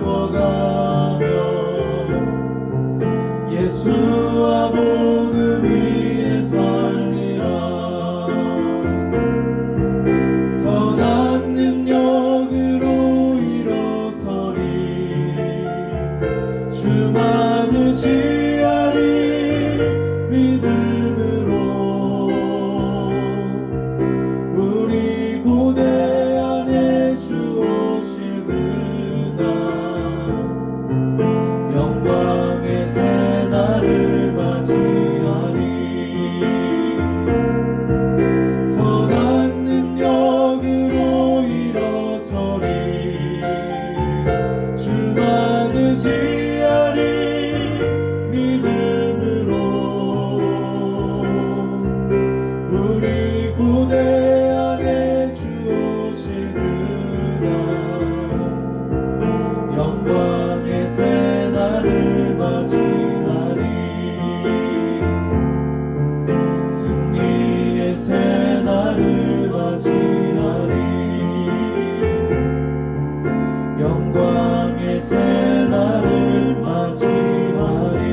세워가며 예수와 복음 위에 살리라. 선한 능력으로 일어서리 주 맞으시하리 믿음으로 우리 고대 안에 주 오실 그날 영광의 새날을 맞이하리. 선한 능력으로 일어서리 주 맞으시하리 믿음으로 우리 고대 안에 주 오실 그날 영광의 새날을 맞이하리. 승리의 새날을 맞이하리. 영광의 새날을 맞이하리.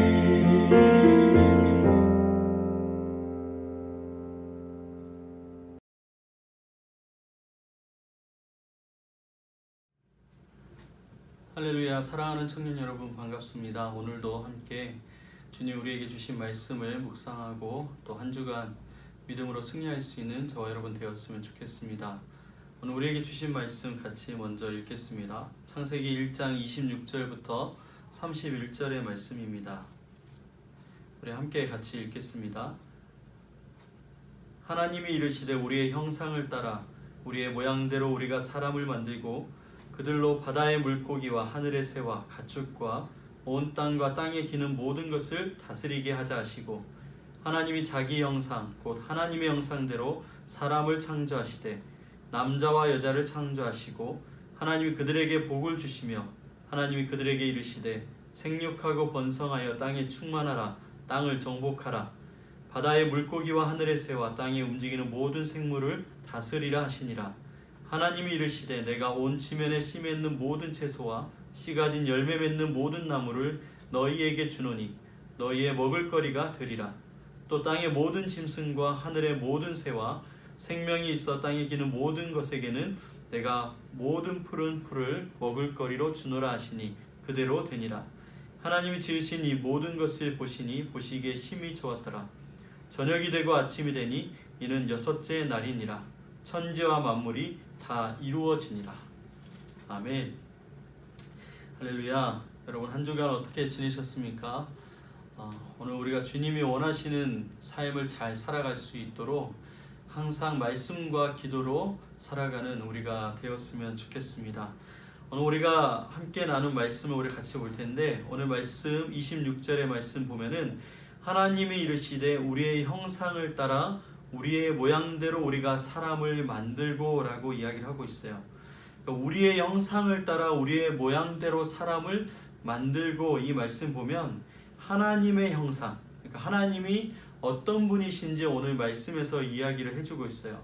할렐루야. 사랑하는 청년 여러분 반갑습니다. 오늘도 함께 주님 우리에게 주신 말씀을 묵상하고 또 한 주간 믿음으로 승리할 수 있는 저와 여러분 되었으면 좋겠습니다. 오늘 우리에게 주신 말씀 같이 먼저 읽겠습니다. 창세기 1장 26절부터 31절의 말씀입니다. 우리 함께 같이 읽겠습니다. 하나님이 이르시되 우리의 형상을 따라 우리의 모양대로 우리가 사람을 만들고 그들로 바다의 물고기와 하늘의 새와 가축과 온 땅과 땅에 기는 모든 것을 다스리게 하자 하시고 하나님이 자기 형상 곧 하나님의 형상대로 사람을 창조하시되 남자와 여자를 창조하시고 하나님이 그들에게 복을 주시며 하나님이 그들에게 이르시되 생육하고 번성하여 땅에 충만하라. 땅을 정복하라. 바다의 물고기와 하늘의 새와 땅에 움직이는 모든 생물을 다스리라 하시니라. 하나님이 이르시되 내가 온 지면에 씨 맺는 모든 채소와 씨 가진 열매 맺는 모든 나무를 너희에게 주노니 너희의 먹을거리가 되리라. 또 땅의 모든 짐승과 하늘의 모든 새와 생명이 있어 땅에 기는 모든 것에게는 내가 모든 푸른 풀을 먹을거리로 주노라 하시니 그대로 되니라. 하나님이 지으신 이 모든 것을 보시니 보시기에 심히 좋았더라. 저녁이 되고 아침이 되니 이는 여섯째 날이니라. 천지와 만물이 다 이루어지니라. 아멘. 할렐루야. 여러분 한 주간 어떻게 지내셨습니까? 오늘 우리가 주님이 원하시는 삶을 잘 살아갈 수 있도록 항상 말씀과 기도로 살아가는 우리가 되었으면 좋겠습니다. 오늘 우리가 함께 나눈 말씀을 우리 같이 볼 텐데 오늘 말씀 26절의 말씀 보면은 하나님이 이르시되 우리의 형상을 따라 우리의 모양대로 우리가 사람을 만들고 라고 이야기를 하고 있어요. 우리의 형상을 따라 우리의 모양대로 사람을 만들고 이 말씀 보면 하나님의 형상, 그러니까 하나님이 어떤 분이신지 오늘 말씀에서 이야기를 해주고 있어요.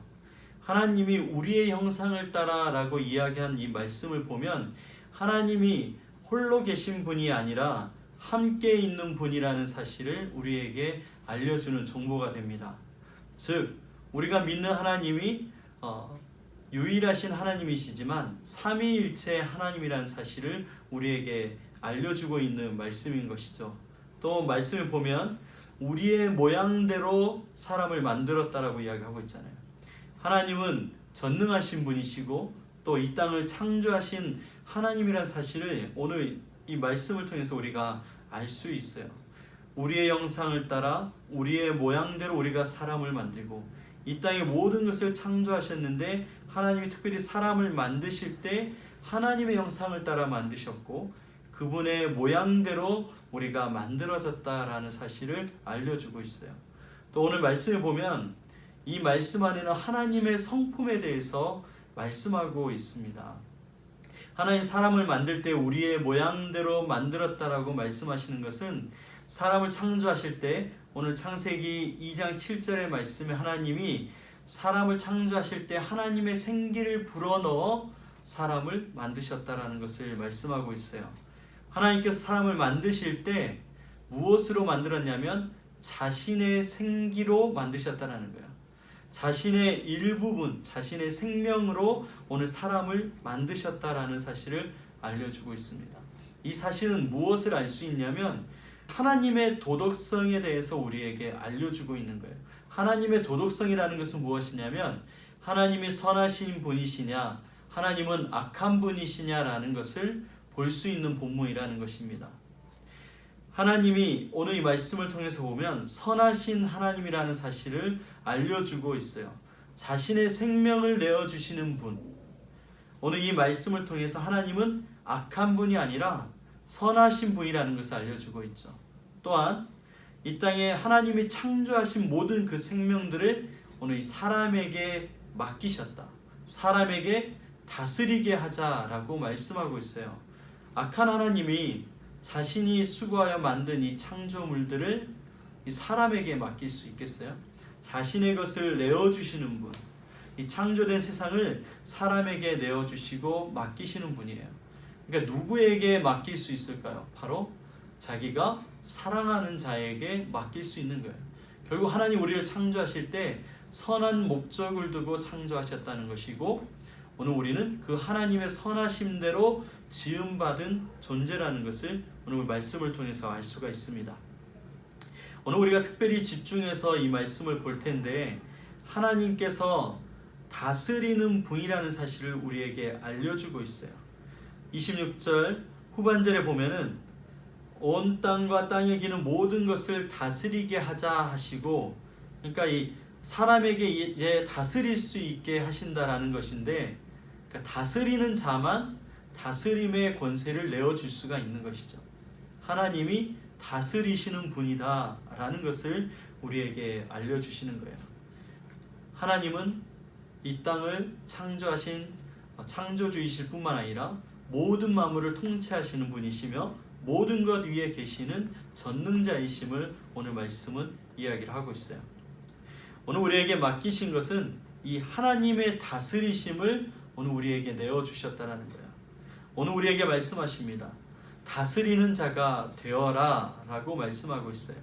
하나님이 우리의 형상을 따라 라고 이야기한 이 말씀을 보면 하나님이 홀로 계신 분이 아니라 함께 있는 분이라는 사실을 우리에게 알려주는 정보가 됩니다. 즉 우리가 믿는 하나님이 유일하신 하나님이시지만 삼위일체 하나님이라는 사실을 우리에게 알려주고 있는 말씀인 것이죠. 또 말씀을 보면 우리의 모양대로 사람을 만들었다라고 이야기하고 있잖아요. 하나님은 전능하신 분이시고 또 이 땅을 창조하신 하나님이라는 사실을 오늘 이 말씀을 통해서 우리가 알 수 있어요. 우리의 형상을 따라 우리의 모양대로 우리가 사람을 만들고 이 땅의 모든 것을 창조하셨는데 하나님이 특별히 사람을 만드실 때 하나님의 형상을 따라 만드셨고 그분의 모양대로 우리가 만들어졌다라는 사실을 알려주고 있어요. 또 오늘 말씀을 보면 이 말씀 안에는 하나님의 성품에 대해서 말씀하고 있습니다. 하나님 사람을 만들 때 우리의 모양대로 만들었다라고 말씀하시는 것은 사람을 창조하실 때 오늘 창세기 2장 7절의 말씀에 하나님이 사람을 창조하실 때 하나님의 생기를 불어넣어 사람을 만드셨다라는 것을 말씀하고 있어요. 하나님께서 사람을 만드실 때 무엇으로 만들었냐면 자신의 생기로 만드셨다라는 거예요. 자신의 일부분, 자신의 생명으로 오늘 사람을 만드셨다라는 사실을 알려주고 있습니다. 이 사실은 무엇을 알 수 있냐면 하나님의 도덕성에 대해서 우리에게 알려주고 있는 거예요. 하나님의 도덕성이라는 것은 무엇이냐면 하나님이 선하신 분이시냐, 하나님은 악한 분이시냐라는 것을 볼 수 있는 본문이라는 것입니다. 하나님이 오늘 이 말씀을 통해서 보면 선하신 하나님이라는 사실을 알려주고 있어요. 자신의 생명을 내어주시는 분. 오늘 이 말씀을 통해서 하나님은 악한 분이 아니라 선하신 분이라는 것을 알려주고 있죠. 또한 이 땅에 하나님이 창조하신 모든 그 생명들을 오늘 이 사람에게 맡기셨다. 사람에게 다스리게 하자라고 말씀하고 있어요. 악한 하나님이 자신이 수고하여 만든 이 창조물들을 이 사람에게 맡길 수 있겠어요? 자신의 것을 내어주시는 분, 이 창조된 세상을 사람에게 내어주시고 맡기시는 분이에요. 그러니까 누구에게 맡길 수 있을까요? 바로 자기가 사랑하는 자에게 맡길 수 있는 거예요. 결국 하나님 우리를 창조하실 때 선한 목적을 두고 창조하셨다는 것이고 오늘 우리는 그 하나님의 선하심대로 지음받은 존재라는 것을 오늘 말씀을 통해서 알 수가 있습니다. 오늘 우리가 특별히 집중해서 이 말씀을 볼 텐데 하나님께서 다스리는 분이라는 사실을 우리에게 알려주고 있어요. 26절 후반절에 보면은 온 땅과 땅에 기는 모든 것을 다스리게 하자 하시고, 그러니까 이 사람에게 이제 다스릴 수 있게 하신다라는 것인데, 그러니까 다스리는 자만 다스림의 권세를 내어줄 수가 있는 것이죠. 하나님이 다스리시는 분이다라는 것을 우리에게 알려주시는 거예요. 하나님은 이 땅을 창조하신 창조주이실 뿐만 아니라 모든 만물을 통치하시는 분이시며 모든 것 위에 계시는 전능자이심을 오늘 말씀은 이야기를 하고 있어요. 오늘 우리에게 맡기신 것은 이 하나님의 다스리심을 오늘 우리에게 내어주셨다는 거예요. 오늘 우리에게 말씀하십니다. 다스리는 자가 되어라 라고 말씀하고 있어요.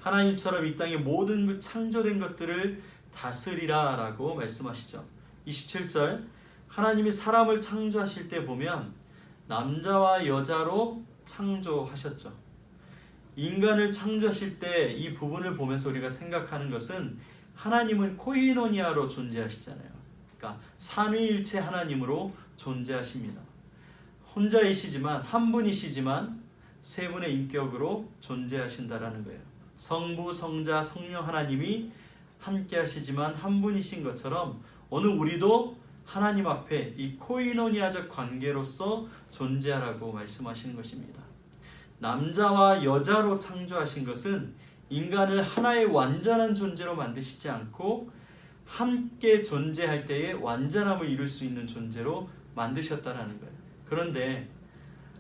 하나님처럼 이 땅의 모든 창조된 것들을 다스리라 라고 말씀하시죠. 27절 하나님이 사람을 창조하실 때 보면 남자와 여자로 창조하셨죠. 인간을 창조하실 때 이 부분을 보면서 우리가 생각하는 것은 하나님은 코이노니아로 존재하시잖아요. 그러니까 삼위일체 하나님으로 존재하십니다. 혼자이시지만 한 분이시지만 세 분의 인격으로 존재하신다라는 거예요. 성부, 성자, 성령 하나님이 함께 하시지만 한 분이신 것처럼 오늘 우리도 하나님 앞에 이 코이노니아적 관계로서 존재하라고 말씀하시는 것입니다. 남자와 여자로 창조하신 것은 인간을 하나의 완전한 존재로 만드시지 않고 함께 존재할 때에 완전함을 이룰 수 있는 존재로 만드셨다라는 거예요. 그런데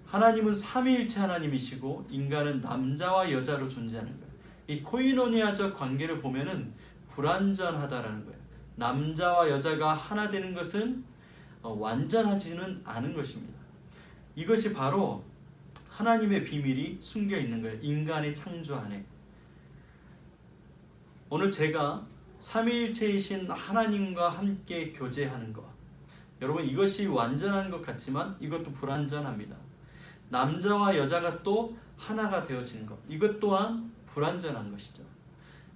하나님은 삼위일체 하나님이시고 인간은 남자와 여자로 존재하는 거예요. 이 코이노니아적 관계를 보면은 불완전하다라는 거예요. 남자와 여자가 하나 되는 것은 완전하지는 않은 것입니다. 이것이 바로 하나님의 비밀이 숨겨 있는 거예요. 인간의 창조 안에. 오늘 제가 삼위일체이신 하나님과 함께 교제하는 것, 여러분 이것이 완전한 것 같지만 이것도 불완전합니다. 남자와 여자가 또 하나가 되어지는 것, 이것 또한 불완전한 것이죠.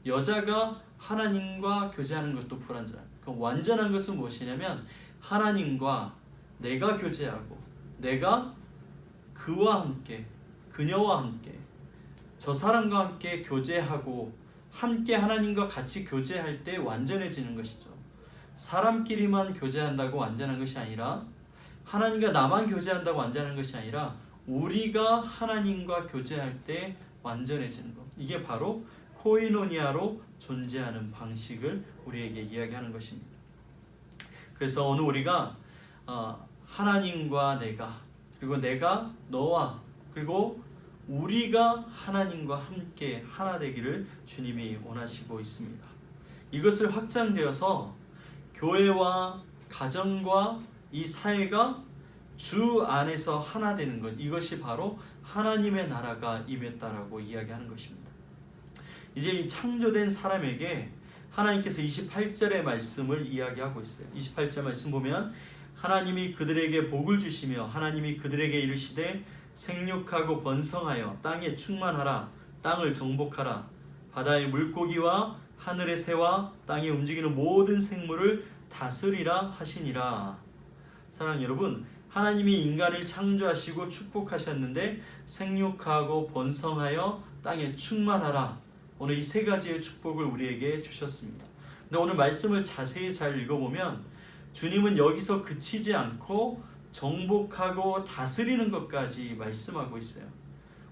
여자가 하나님과 교제하는 것도 불완전한. 그럼 완전한 것은 무엇이냐면 하나님과 내가 교제하고 내가 그와 함께, 그녀와 함께, 저 사람과 함께 교제하고 함께 하나님과 같이 교제할 때 완전해지는 것이죠. 사람끼리만 교제한다고 완전한 것이 아니라 하나님과 나만 교제한다고 완전한 것이 아니라 우리가 하나님과 교제할 때 완전해지는 것. 이게 바로 코이노니아로 존재하는 방식을 우리에게 이야기하는 것입니다. 그래서 오늘 우리가 하나님과 내가, 그리고 내가 너와, 그리고 우리가 하나님과 함께 하나 되기를 주님이 원하시고 있습니다. 이것을 확장되어서 교회와 가정과 이 사회가 주 안에서 하나 되는 것, 이것이 바로 하나님의 나라가 임했다라고 이야기하는 것입니다. 이제 이 창조된 사람에게 하나님께서 28절의 말씀을 이야기하고 있어요. 28절 말씀 보면 하나님이 그들에게 복을 주시며 하나님이 그들에게 이르시되 생육하고 번성하여 땅에 충만하라. 땅을 정복하라. 바다의 물고기와 하늘의 새와 땅에 움직이는 모든 생물을 다스리라 하시니라. 사랑하는 여러분, 하나님이 인간을 창조하시고 축복하셨는데 생육하고 번성하여 땅에 충만하라. 오늘 이 세 가지의 축복을 우리에게 주셨습니다. 근데 오늘 말씀을 자세히 잘 읽어보면 주님은 여기서 그치지 않고 정복하고 다스리는 것까지 말씀하고 있어요.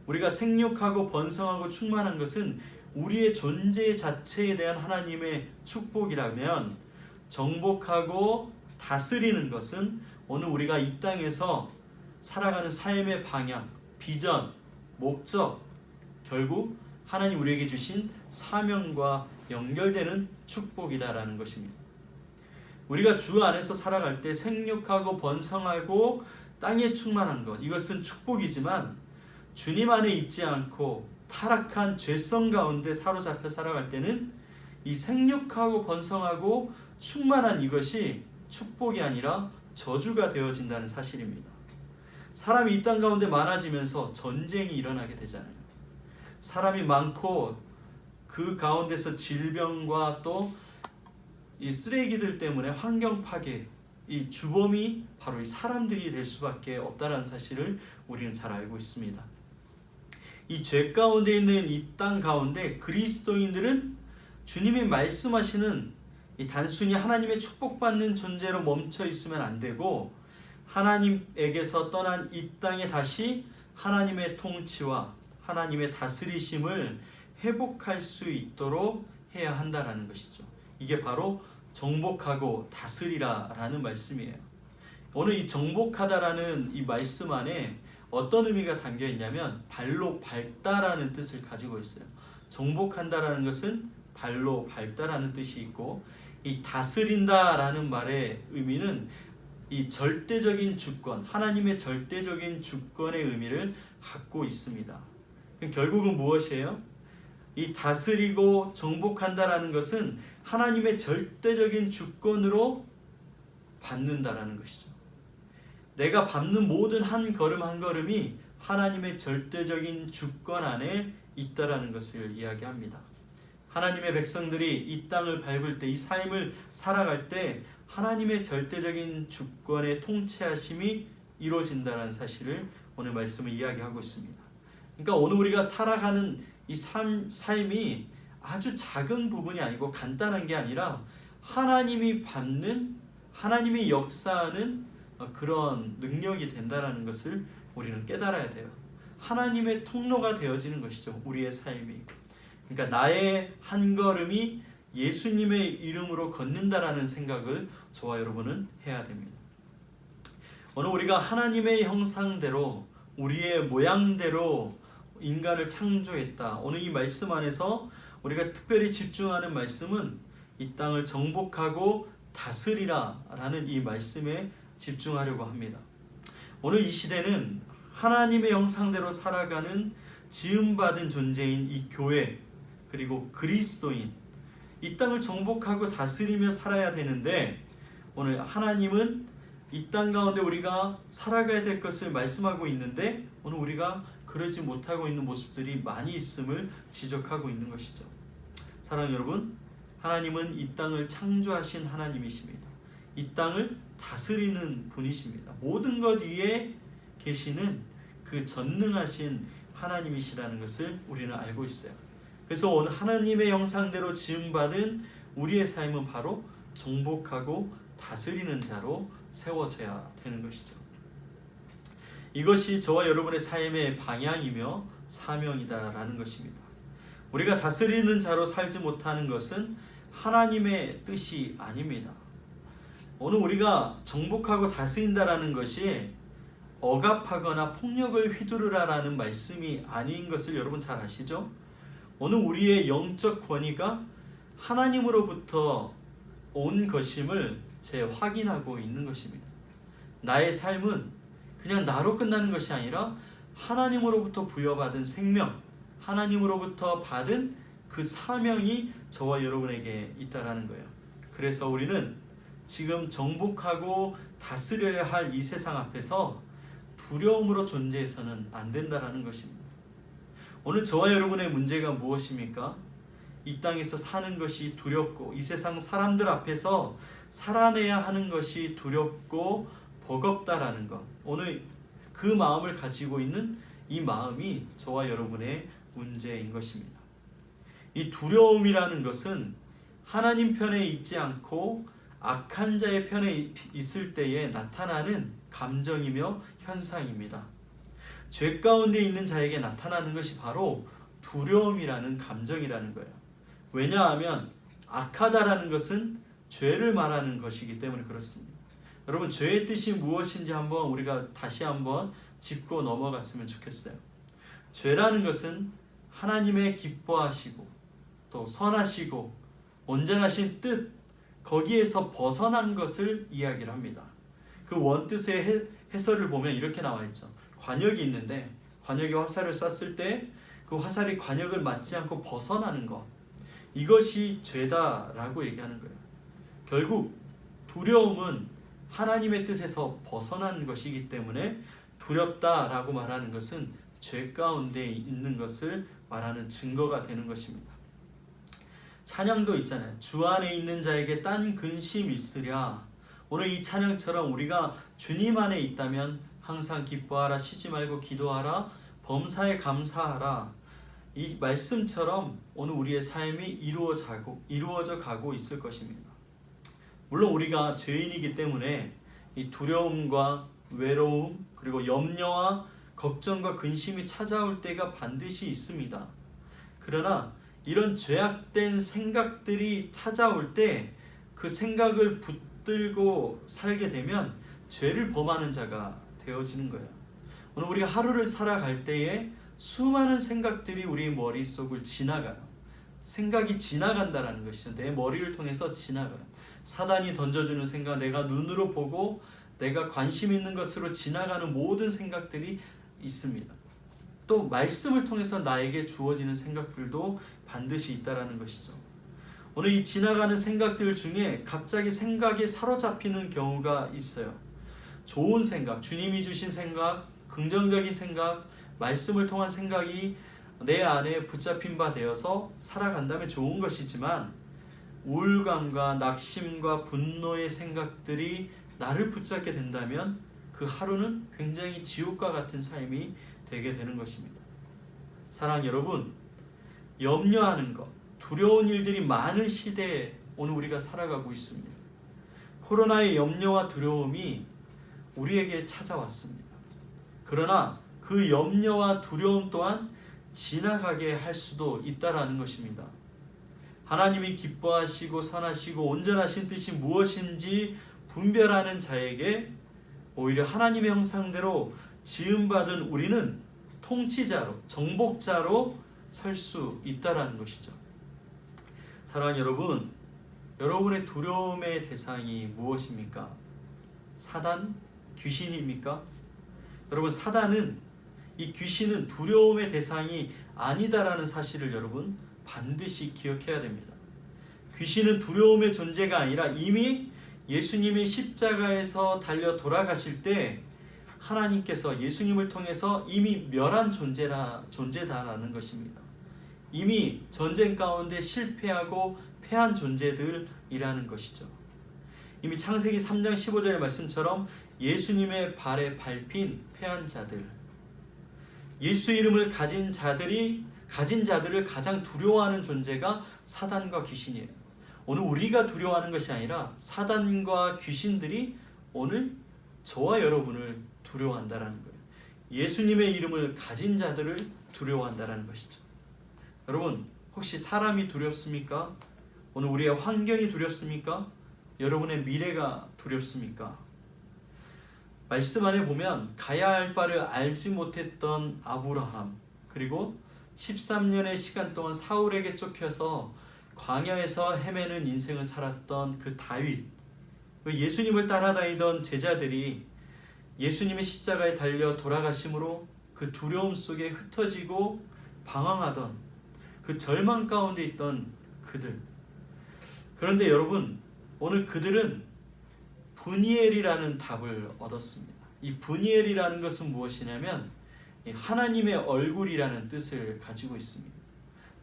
우리가 생육하고 번성하고 충만한 것은 우리의 존재 자체에 대한 하나님의 축복이라면, 정복하고 다스리는 것은 오늘 우리가 이 땅에서 살아가는 삶의 방향, 비전, 목적, 결국 하나님 우리에게 주신 사명과 연결되는 축복이다라는 것입니다. 우리가 주 안에서 살아갈 때 생육하고 번성하고 땅에 충만한 것, 이것은 축복이지만 주님 안에 있지 않고 타락한 죄성 가운데 사로잡혀 살아갈 때는 이 생육하고 번성하고 충만한 이것이 축복이 아니라 저주가 되어진다는 사실입니다. 사람이 이 땅 가운데 많아지면서 전쟁이 일어나게 되잖아요. 사람이 많고 그 가운데서 질병과 또 이 쓰레기들 때문에 환경 파괴, 이 주범이 바로 이 사람들이 될 수밖에 없다는 사실을 우리는 잘 알고 있습니다. 이 죄 가운데 있는 이 땅 가운데 그리스도인들은 주님이 말씀하시는 이 단순히 하나님의 축복받는 존재로 멈춰 있으면 안 되고, 하나님에게서 떠난 이 땅에 다시 하나님의 통치와 하나님의 다스리심을 회복할 수 있도록 해야 한다는 것이죠. 이게 바로 정복하고 다스리라 라는 말씀이에요. 오늘 이 정복하다라는 이 말씀 안에 어떤 의미가 담겨 있냐면 발로 밟다라는 뜻을 가지고 있어요. 정복한다라는 것은 발로 밟다라는 뜻이 있고, 이 다스린다라는 말의 의미는 이 절대적인 주권, 하나님의 절대적인 주권의 의미를 갖고 있습니다. 결국은 무엇이에요? 이 다스리고 정복한다라는 것은 하나님의 절대적인 주권으로 밟는다라는 것이죠. 내가 밟는 모든 한 걸음 한 걸음이 하나님의 절대적인 주권 안에 있다라는 것을 이야기합니다. 하나님의 백성들이 이 땅을 밟을 때, 이 삶을 살아갈 때 하나님의 절대적인 주권의 통치하심이 이루어진다는 사실을 오늘 말씀을 이야기하고 있습니다. 그러니까 오늘 우리가 살아가는 이 삶이 아주 작은 부분이 아니고 간단한 게 아니라 하나님이 밟는, 하나님이 역사하는 그런 능력이 된다는 것을 우리는 깨달아야 돼요. 하나님의 통로가 되어지는 것이죠, 우리의 삶이. 그러니까 나의 한 걸음이 예수님의 이름으로 걷는다라는 생각을 저와 여러분은 해야 됩니다. 오늘 우리가 하나님의 형상대로, 우리의 모양대로 인간을 창조했다. 오늘 이 말씀 안에서 우리가 특별히 집중하는 말씀은 이 땅을 정복하고 다스리라 라는 이 말씀에 집중하려고 합니다. 오늘 이 시대는 하나님의 형상대로 살아가는 지음받은 존재인 이 교회, 그리고 그리스도인, 이 땅을 정복하고 다스리며 살아야 되는데, 오늘 하나님은 이 땅 가운데 우리가 살아가야 될 것을 말씀하고 있는데 오늘 우리가 그러지 못하고 있는 모습들이 많이 있음을 지적하고 있는 것이죠. 사랑하는 여러분, 하나님은 이 땅을 창조하신 하나님이십니다. 이 땅을 다스리는 분이십니다. 모든 것 위에 계시는 그 전능하신 하나님이시라는 것을 우리는 알고 있어요. 그래서 오늘 하나님의 형상대로 지음받은 우리의 삶은 바로 정복하고 다스리는 자로 세워져야 되는 것이죠. 이것이 저와 여러분의 삶의 방향이며 사명이다라는 것입니다. 우리가 다스리는 자로 살지 못하는 것은 하나님의 뜻이 아닙니다. 오늘 우리가 정복하고 다스린다라는 것이 억압하거나 폭력을 휘두르라라는 말씀이 아닌 것을 여러분 잘 아시죠? 오늘 우리의 영적 권위가 하나님으로부터 온 것임을 재확인하고 있는 것입니다. 나의 삶은 그냥 나로 끝나는 것이 아니라 하나님으로부터 부여받은 생명, 하나님으로부터 받은 그 사명이 저와 여러분에게 있다라는 거예요. 그래서 우리는 지금 정복하고 다스려야 할 이 세상 앞에서 두려움으로 존재해서는 안 된다라는 것입니다. 오늘 저와 여러분의 문제가 무엇입니까? 이 땅에서 사는 것이 두렵고 이 세상 사람들 앞에서 살아내야 하는 것이 두렵고 버겁다라는 것. 오늘 그 마음을 가지고 있는 이 마음이 저와 여러분의 문제인 것입니다. 이 두려움이라는 것은 하나님 편에 있지 않고 악한 자의 편에 있을 때에 나타나는 감정이며 현상입니다. 죄 가운데 있는 자에게 나타나는 것이 바로 두려움이라는 감정이라는 거예요. 왜냐하면 악하다라는 것은 죄를 말하는 것이기 때문에 그렇습니다. 여러분, 죄의 뜻이 무엇인지 우리가 다시 한번 짚고 넘어갔으면 좋겠어요. 죄라는 것은 하나님의 기뻐하시고 또 선하시고 온전하신 뜻, 거기에서 벗어난 것을 이야기를 합니다. 그 원뜻의 해설을 보면 이렇게 나와 있죠. 관역이 있는데 관역에 화살을 쐈을 때 그 화살이 관역을 맞지 않고 벗어나는 것, 이것이 죄다라고 얘기하는 거예요. 결국 두려움은 하나님의 뜻에서 벗어난 것이기 때문에 두렵다라고 말하는 것은 죄 가운데 있는 것을 말하는 증거가 되는 것입니다. 찬양도 있잖아요. 주 안에 있는 자에게 딴 근심 있으랴. 오늘 이 찬양처럼 우리가 주님 안에 있다면 항상 기뻐하라, 쉬지 말고 기도하라, 범사에 감사하라. 이 말씀처럼 오늘 우리의 삶이 이루어져 가고 있을 것입니다. 물론 우리가 죄인이기 때문에 이 두려움과 외로움, 그리고 염려와 걱정과 근심이 찾아올 때가 반드시 있습니다. 그러나 이런 죄악된 생각들이 찾아올 때 그 생각을 붙들고 살게 되면 죄를 범하는 자가 되어지는 거예요. 오늘 우리가 하루를 살아갈 때에 수많은 생각들이 우리 머릿속을 지나가요. 생각이 지나간다라는 것이죠. 내 머리를 통해서 지나가요. 사단이 던져주는 생각, 내가 눈으로 보고 내가 관심 있는 것으로 지나가는 모든 생각들이 있습니다. 또 말씀을 통해서 나에게 주어지는 생각들도 반드시 있다라는 것이죠. 오늘 이 지나가는 생각들 중에 갑자기 생각에 사로잡히는 경우가 있어요. 좋은 생각, 주님이 주신 생각, 긍정적인 생각, 말씀을 통한 생각이 내 안에 붙잡힌 바 되어서 살아간다면 좋은 것이지만 우울감과 낙심과 분노의 생각들이 나를 붙잡게 된다면 그 하루는 굉장히 지옥과 같은 삶이 되게 되는 것입니다. 사랑하는 여러분, 염려하는 것, 두려운 일들이 많은 시대에 오늘 우리가 살아가고 있습니다. 코로나의 염려와 두려움이 우리에게 찾아왔습니다. 그러나 그 염려와 두려움 또한 지나가게 할 수도 있다라는 것입니다. 하나님이 기뻐하시고 선하시고 온전하신 뜻이 무엇인지 분별하는 자에게 오히려 하나님의 형상대로 지음받은 우리는 통치자로, 정복자로 설 수 있다라는 것이죠. 사랑하는 여러분, 여러분의 두려움의 대상이 무엇입니까? 사단? 귀신입니까? 여러분, 이 귀신은 두려움의 대상이 아니다라는 사실을 여러분 반드시 기억해야 됩니다. 귀신은 두려움의 존재가 아니라 이미 예수님이 십자가에서 달려 돌아가실 때 하나님께서 예수님을 통해서 이미 멸한 존재다라는 것입니다. 이미 전쟁 가운데 실패하고 패한 존재들이라는 것이죠. 이미 창세기 3장 15절의 말씀처럼 예수님의 발에 밟힌 패한 자들, 예수 이름을 가진 자들을 가장 두려워하는 존재가 사단과 귀신이에요. 오늘 우리가 두려워하는 것이 아니라 사단과 귀신들이 오늘 저와 여러분을 두려워한다라는 거예요. 예수님의 이름을 가진 자들을 두려워한다라는 것이죠. 여러분, 혹시 사람이 두렵습니까? 오늘 우리의 환경이 두렵습니까? 여러분의 미래가 두렵습니까? 말씀 안에 보면 가야 할 바를 알지 못했던 아브라함, 그리고 13년의 시간 동안 사울에게 쫓겨서 광야에서 헤매는 인생을 살았던 그 다윗, 예수님을 따라다니던 제자들이 예수님의 십자가에 달려 돌아가심으로 그 두려움 속에 흩어지고 방황하던 그 절망 가운데 있던 그들. 그런데 여러분, 오늘 그들은 브니엘이라는 답을 얻었습니다. 이 브니엘이라는 것은 무엇이냐면 하나님의 얼굴이라는 뜻을 가지고 있습니다.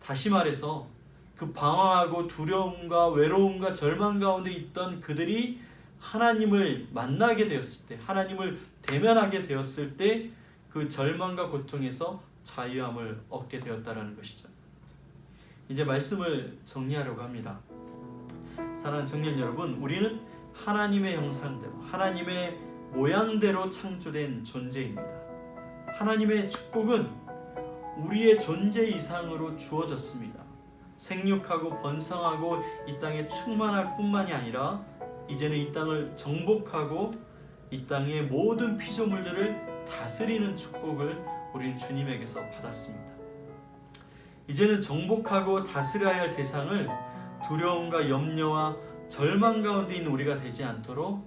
다시 말해서 그 방황하고 두려움과 외로움과 절망 가운데 있던 그들이 하나님을 만나게 되었을 때, 하나님을 대면하게 되었을 때 그 절망과 고통에서 자유함을 얻게 되었다라는 것이죠. 이제 말씀을 정리하려고 합니다. 사랑하는 청년 여러분, 우리는 하나님의 형상대로, 하나님의 모양대로 창조된 존재입니다. 하나님의 축복은 우리의 존재 이상으로 주어졌습니다. 생육하고 번성하고 이 땅에 충만할 뿐만이 아니라 이제는 이 땅을 정복하고 이 땅의 모든 피조물들을 다스리는 축복을 우리는 주님에게서 받았습니다. 이제는 정복하고 다스려야 할 대상을 두려움과 염려와 절망 가운데 있는 우리가 되지 않도록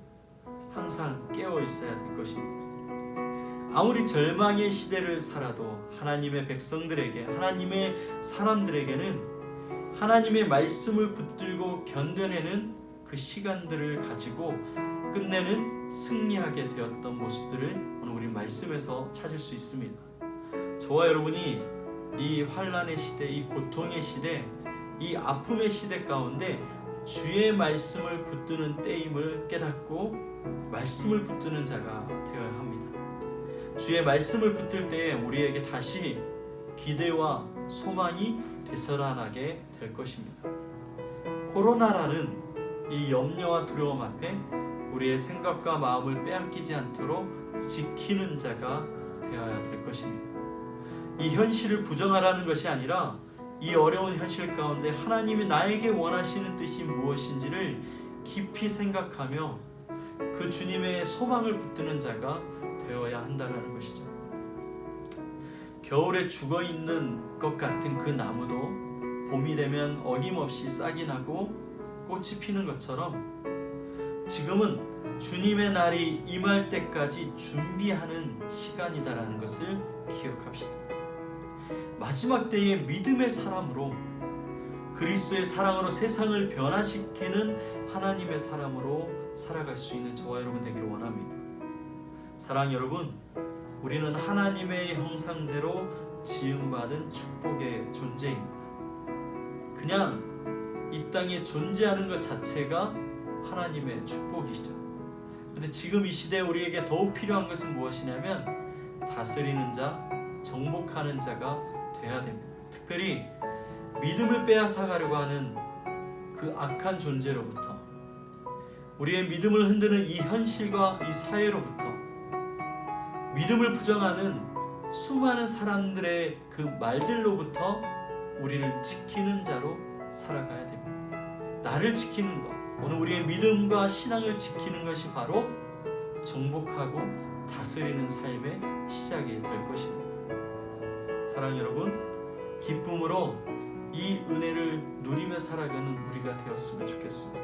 항상 깨어 있어야 될 것입니다. 아무리 절망의 시대를 살아도 하나님의 백성들에게, 하나님의 사람들에게는 하나님의 말씀을 붙들고 견뎌내는 그 시간들을 가지고 끝내는 승리하게 되었던 모습들을 오늘 우리 말씀에서 찾을 수 있습니다. 저와 여러분이 이 환난의 시대, 이 고통의 시대, 이 아픔의 시대 가운데 주의 말씀을 붙드는 때임을 깨닫고 말씀을 붙드는 자가 되어야 합니다. 주의 말씀을 붙들 때에 우리에게 다시 기대와 소망이 되살아나게 될 것입니다. 코로나라는 이 염려와 두려움 앞에 우리의 생각과 마음을 빼앗기지 않도록 지키는 자가 되어야 될 것입니다. 이 현실을 부정하라는 것이 아니라 이 어려운 현실 가운데 하나님이 나에게 원하시는 뜻이 무엇인지를 깊이 생각하며 그 주님의 소망을 붙드는 자가 되어야 한다는 것이죠. 겨울에 죽어있는 것 같은 그 나무도 봄이 되면 어김없이 싹이 나고 꽃이 피는 것처럼 지금은 주님의 날이 임할 때까지 준비하는 시간이다라는 것을 기억합시다. 마지막 때에 믿음의 사람으로, 그리스도의 사랑으로 세상을 변화시키는 하나님의 사람으로 살아갈 수 있는 저와 여러분 되기를 원합니다. 사랑 여러분, 우리는 하나님의 형상대로 지음받은 축복의 존재입니다. 그냥 이 땅에 존재하는 것 자체가 하나님의 축복이시죠. 그런데 지금 이 시대에 우리에게 더욱 필요한 것은 무엇이냐면 다스리는 자, 정복하는 자가 돼야 됩니다. 특별히 믿음을 빼앗아가려고 하는 그 악한 존재로부터, 우리의 믿음을 흔드는 이 현실과 이 사회로부터, 믿음을 부정하는 수많은 사람들의 그 말들로부터 우리를 지키는 자로 살아가야 됩니다. 나를 지키는 것, 오늘 우리의 믿음과 신앙을 지키는 것이 바로 정복하고 다스리는 삶의 시작이 될 것입니다. 사랑 여러분, 기쁨으로 이 은혜를 누리며 살아가는 우리가 되었으면 좋겠습니다.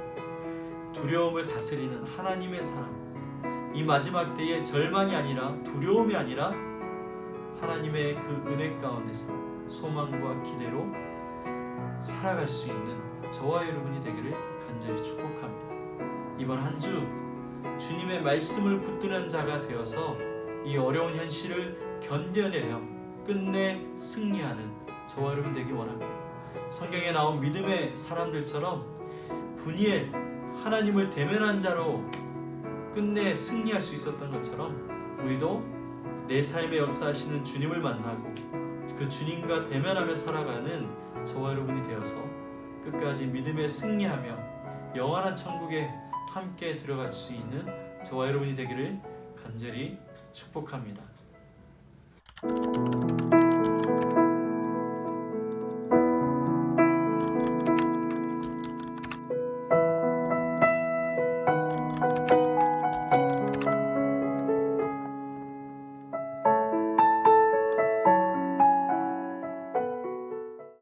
두려움을 다스리는 하나님의 사람, 이 마지막 때에 절망이 아니라 두려움이 아니라 하나님의 그 은혜 가운데서 소망과 기대로 살아갈 수 있는 저와 여러분이 되기를 간절히 축복합니다. 이번 한 주 주님의 말씀을 붙드는 자가 되어서 이 어려운 현실을 견뎌내어 끝내 승리하는 저와 여러분 되기 원합니다. 성경에 나온 믿음의 사람들처럼 브니엘, 하나님을 대면한 자로 끝내 승리할 수 있었던 것처럼 우리도 내 삶에 역사하시는 주님을 만나고 그 주님과 대면하며 살아가는 저와 여러분이 되어서 끝까지 믿음에 승리하며 영원한 천국에 함께 들어갈 수 있는 저와 여러분이 되기를 간절히 축복합니다.